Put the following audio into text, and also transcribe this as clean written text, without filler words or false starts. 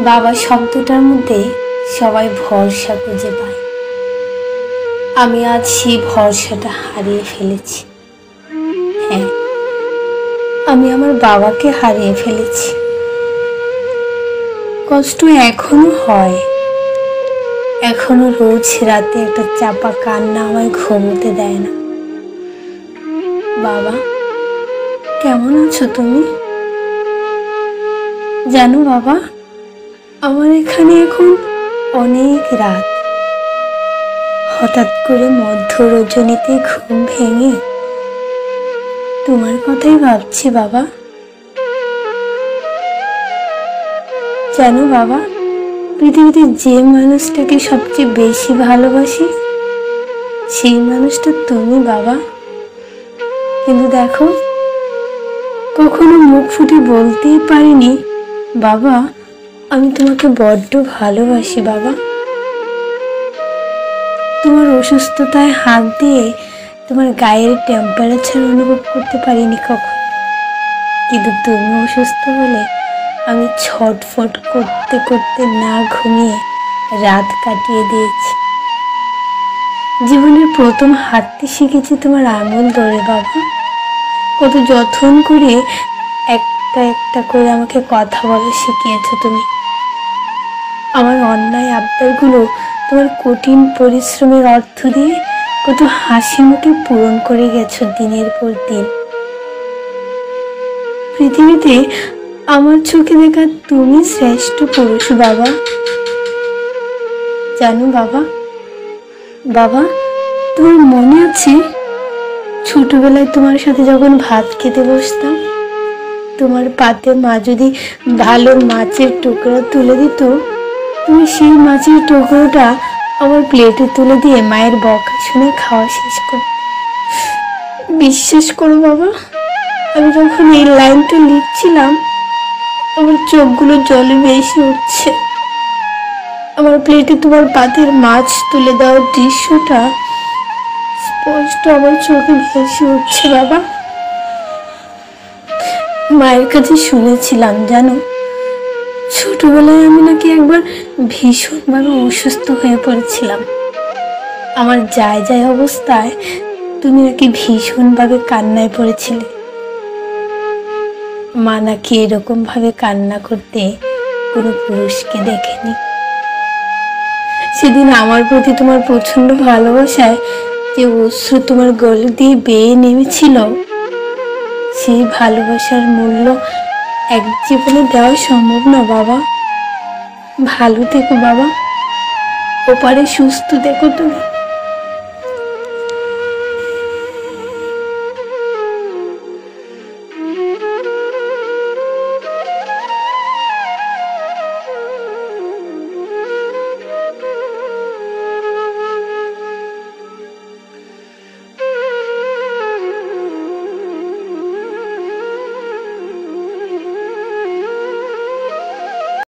বাবা শব্দটার মধ্যে সবাই ভরসা খুঁজে পায়। আমি আজ সেই ভরসাটা হারিয়ে ফেলেছি। হ্যাঁ, আমি আমার বাবাকে হারিয়ে ফেলেছি। কষ্ট এখনো হয়, এখনো রোজ রাতে একটা চাপা কান্না আমায় ঘুমোতে দেয় না। বাবা, কেমন আছো তুমি? জানো বাবা, আমার এখানে এখন অনেক রাত। হঠাৎ করে মধ্য রজনীতে ঘুম ভেঙে তোমার কথাই ভাবছি বাবা। জানো বাবা, পৃথিবীতে যে মানুষটাকে সবচেয়ে বেশি ভালোবাসি সেই মানুষটা তুমি বাবা। কিন্তু দেখো, কখনো মুখ ফুটে বলতেই পারিনি বাবা, আমি তোমাকে বড্ড ভালোবাসি বাবা। তোমার অসুস্থতায় হাত দিয়ে তোমার গায়ের টেম্পারেচার অনুভব করতে পারিনি কখন, কিন্তু তুমি অসুস্থ হলে আমি ছটফট করতে করতে না ঘুমিয়ে রাত কাটিয়ে দিয়েছি। জীবনের প্রথম হাঁটতে শিখেছি তোমার আঙুল ধরে বাবা। কত যত্ন করে একটা একটা করে আমাকে কথা বলা শিখিয়েছ তুমি। আমার অন্যায় আবদারগুলো তোমার কঠিন পরিশ্রমের অর্থ দিয়ে কত হাসি মুখে পূরণ করে গেছো দিনের পর দিন। পৃথিবীতে আমার চোখে দেখা তুমি শ্রেষ্ঠ পুরুষ বাবা। জানো বাবা, বাবা তোমার মনে আছে ছোটবেলায় তোমার সাথে যখন ভাত খেতে বসতাম, তোমার পাতে মা যদি ভালো মাছের টুকরা তুলে দিত, তুমি সেই মাছের টুকরোটা আমার প্লেটে তুলে দিয়ে মায়ের বকা শুনে খাওয়া শেষ করতে। বিশ্বাস করো বাবা, আমি যখন এই লাইনটা লিখছিলাম আমার চোখগুলো জলে ভেসে উঠছে। আমার প্লেটে তোমার পাতের মাছ তুলে দেওয়ার দৃশ্যটা স্পষ্ট আমার চোখে ভেসে উঠছে বাবা। মায়ের কাছে শুনেছিলাম জানো, ছোটবেলায় আমি নাকি একবার ভীষণভাবে অসুস্থ হয়ে পড়েছিলাম। আমার যায় যায় অবস্থায় তুমি নাকি ভীষণভাবে কান্নায় পড়েছিলে। মা নাকি এরকম ভাবে কান্না করতে কোনো পুরুষকে দেখেনি। সেদিন আমার প্রতি তোমার প্রচন্ড ভালোবাসায় যে অশ্রু তোমার গলা দিয়ে বেয়ে নেমেছিল, সেই ভালোবাসার মূল্য এক জীবনে দেওয়া সম্ভব না বাবা। ভালো থেকো বাবা, ওপারে সুস্থ থেকো তুমি।